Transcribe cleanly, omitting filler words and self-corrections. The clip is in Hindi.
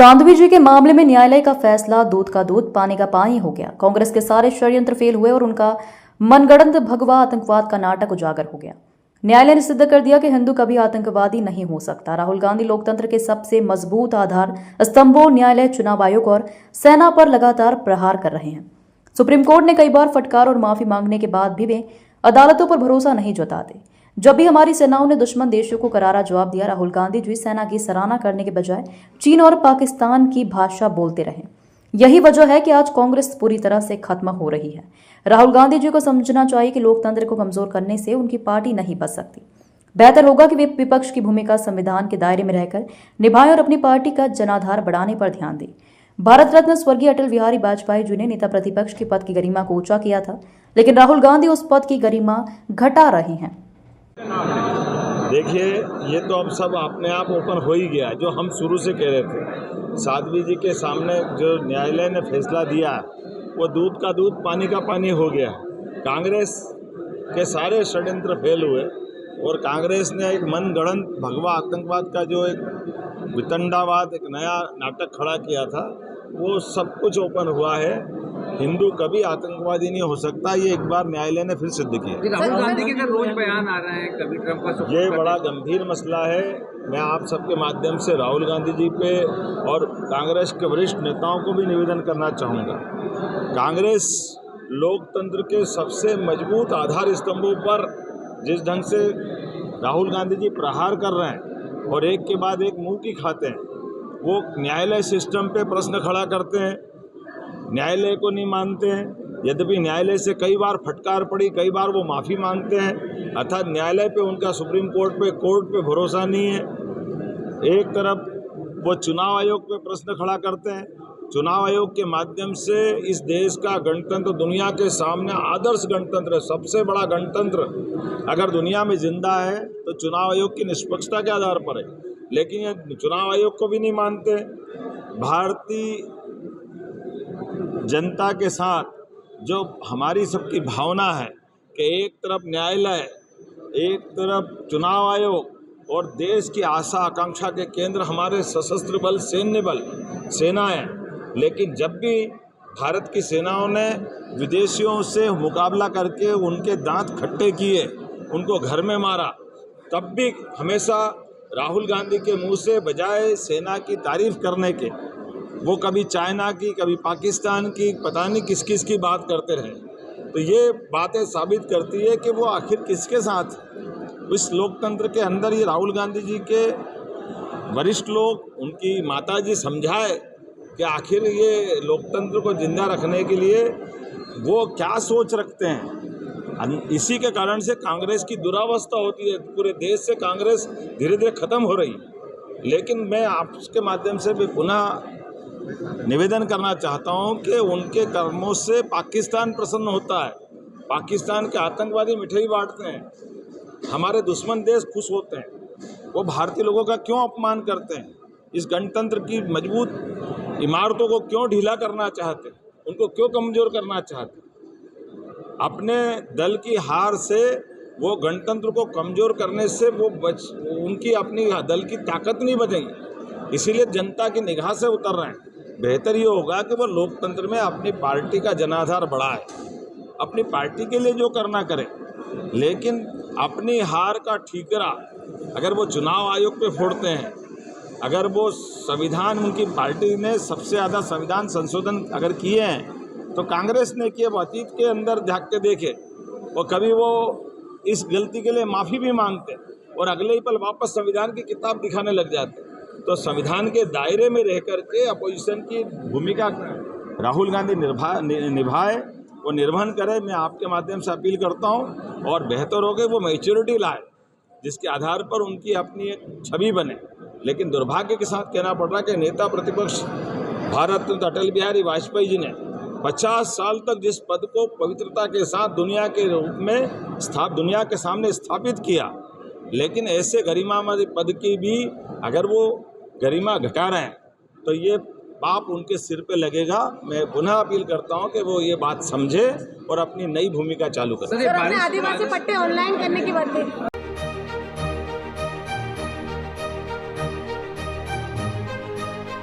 सांध्वी जी के मामले में न्यायालय का फैसला दूध का दूध पानी का पानी हो गया। कांग्रेस के सारे षड्यंत्र फेल हुए और उनका मनगढ़ंत भगवा आतंकवाद का नाटक उजागर हो गया। न्यायालय ने सिद्ध कर दिया कि हिंदू कभी आतंकवादी नहीं हो सकता। राहुल गांधी लोकतंत्र के सबसे मजबूत आधार स्तंभों न्यायालय, चुनाव आयोग और सेना पर लगातार प्रहार कर रहे हैं। सुप्रीम कोर्ट ने कई बार फटकार और माफी मांगने के बाद भी वे अदालतों पर भरोसा नहीं जताते। जब भी हमारी सेनाओं ने दुश्मन देशों को करारा जवाब दिया, राहुल गांधी जी सेना की सराहना करने के बजाय चीन और पाकिस्तान की भाषा बोलते रहे। यही वजह है कि आज कांग्रेस पूरी तरह से खत्म हो रही है। राहुल गांधी जी को समझना चाहिए कि लोकतंत्र को कमजोर करने से उनकी पार्टी नहीं बच सकती। बेहतर होगा कि वे विपक्ष की भूमिका संविधान के दायरे में रहकर निभाएं और अपनी पार्टी का जनाधार बढ़ाने पर ध्यान दें। भारत रत्न स्वर्गीय अटल बिहारी वाजपेयी जी ने नेता प्रतिपक्ष के पद की गरिमा को ऊंचा किया था, लेकिन राहुल गांधी उस पद की गरिमा घटा रहे हैं। देखिए, ये तो अब सब अपने आप ओपन हो ही गया, जो हम शुरू से कह रहे थे। साध्वी जी के सामने जो न्यायालय ने फैसला दिया, वो दूध का दूध पानी का पानी हो गया। कांग्रेस के सारे षड्यंत्र फेल हुए और कांग्रेस ने एक मनगढ़ंत भगवा आतंकवाद का जो एक वितंडावाद, एक नया नाटक खड़ा किया था, वो सब कुछ ओपन हुआ है। हिंदू कभी आतंकवादी नहीं हो सकता, ये एक बार न्यायालय ने फिर सिद्ध किया। राहुल गांधी के रोज बयान आ रहे हैं, कभी ट्रंप का ये बड़ा गंभीर मसला है। मैं आप सबके माध्यम से राहुल गांधी जी पे और कांग्रेस के वरिष्ठ नेताओं को भी निवेदन करना चाहूँगा। कांग्रेस लोकतंत्र के सबसे मजबूत आधार स्तंभों पर जिस ढंग से राहुल गांधी जी प्रहार कर रहे हैं और एक के बाद एक मुंह की खाते हैं, वो न्यायालय सिस्टम पे प्रश्न खड़ा करते हैं, न्यायालय को नहीं मानते हैं। यद्यपि न्यायालय से कई बार फटकार पड़ी, कई बार वो माफ़ी मांगते हैं, अर्थात न्यायालय पे उनका सुप्रीम कोर्ट पे भरोसा नहीं है। एक तरफ वो चुनाव आयोग पे प्रश्न खड़ा करते हैं। चुनाव आयोग के माध्यम से इस देश का गणतंत्र दुनिया के सामने आदर्श गणतंत्र है, सबसे बड़ा गणतंत्र अगर दुनिया में जिंदा है तो चुनाव आयोग की निष्पक्षता के आधार पर है, लेकिन ये चुनाव आयोग को भी नहीं मानते। भारतीय जनता के साथ जो हमारी सबकी भावना है कि एक तरफ न्यायालय, एक तरफ चुनाव आयोग और देश की आशा आकांक्षा के केंद्र हमारे सशस्त्र बल, सैन्य बल, सेनाएं, लेकिन जब भी भारत की सेनाओं ने विदेशियों से मुकाबला करके उनके दांत खट्टे किए, उनको घर में मारा, तब भी हमेशा राहुल गांधी के मुंह से बजाय सेना की तारीफ करने के वो कभी चाइना की, कभी पाकिस्तान की, पता नहीं किस किस की बात करते रहे। तो ये बातें साबित करती है कि वो आखिर किसके साथ, इस लोकतंत्र के अंदर ये राहुल गांधी जी के वरिष्ठ लोग, उनकी माताजी समझाए कि आखिर ये लोकतंत्र को जिंदा रखने के लिए वो क्या सोच रखते हैं। इसी के कारण से कांग्रेस की दुरावस्था होती है, पूरे देश से कांग्रेस धीरे धीरे खत्म हो रही है। लेकिन मैं आपके माध्यम से भी पुनः निवेदन करना चाहता हूं कि उनके कर्मों से पाकिस्तान प्रसन्न होता है। पाकिस्तान के आतंकवादी मिठाई बांटते हैं, हमारे दुश्मन देश खुश होते हैं। वो भारतीय लोगों का क्यों अपमान करते हैं, इस गणतंत्र की मजबूत इमारतों को क्यों ढीला करना चाहते हैं, उनको क्यों कमजोर करना चाहते हैं। अपने दल की हार से, वो गणतंत्र को कमजोर करने से वो उनकी अपनी दल की ताकत नहीं बचेगी, इसीलिए जनता की निगाह से उतर रहे हैं। बेहतर ये होगा कि वो लोकतंत्र में अपनी पार्टी का जनाधार बढ़ाए, अपनी पार्टी के लिए जो करना करे, लेकिन अपनी हार का ठीकरा अगर वो चुनाव आयोग पे फोड़ते हैं, अगर वो संविधान, उनकी पार्टी ने सबसे ज़्यादा संविधान संशोधन अगर किए हैं तो कांग्रेस ने किए, वो अतीत के अंदर झाँक के देखे, और कभी वो इस गलती के लिए माफ़ी भी मांगते और अगले ही पल वापस संविधान की किताब दिखाने लग जाते। तो संविधान के दायरे में रह करके अपोजिशन की भूमिका राहुल गांधी निभाए, वो निर्वहन करे। मैं आपके माध्यम से अपील करता हूं, और बेहतर हो गए वो मैच्योरिटी लाए जिसके आधार पर उनकी अपनी एक छवि बने। लेकिन दुर्भाग्य के साथ कहना पड़ रहा है कि नेता प्रतिपक्ष भारत रत्न अटल बिहारी वाजपेयी जी ने 50 साल तक जिस पद को पवित्रता के साथ दुनिया के रूप में दुनिया के सामने स्थापित किया, लेकिन ऐसे गरिमामय पद की भी अगर वो गरिमा घटा रहे हैं तो ये पाप उनके सिर पे लगेगा। मैं पुनः अपील करता हूं कि वो ये बात समझे और अपनी नई भूमिका चालू करें। आदिवासी पट्टे ऑनलाइन करने की बात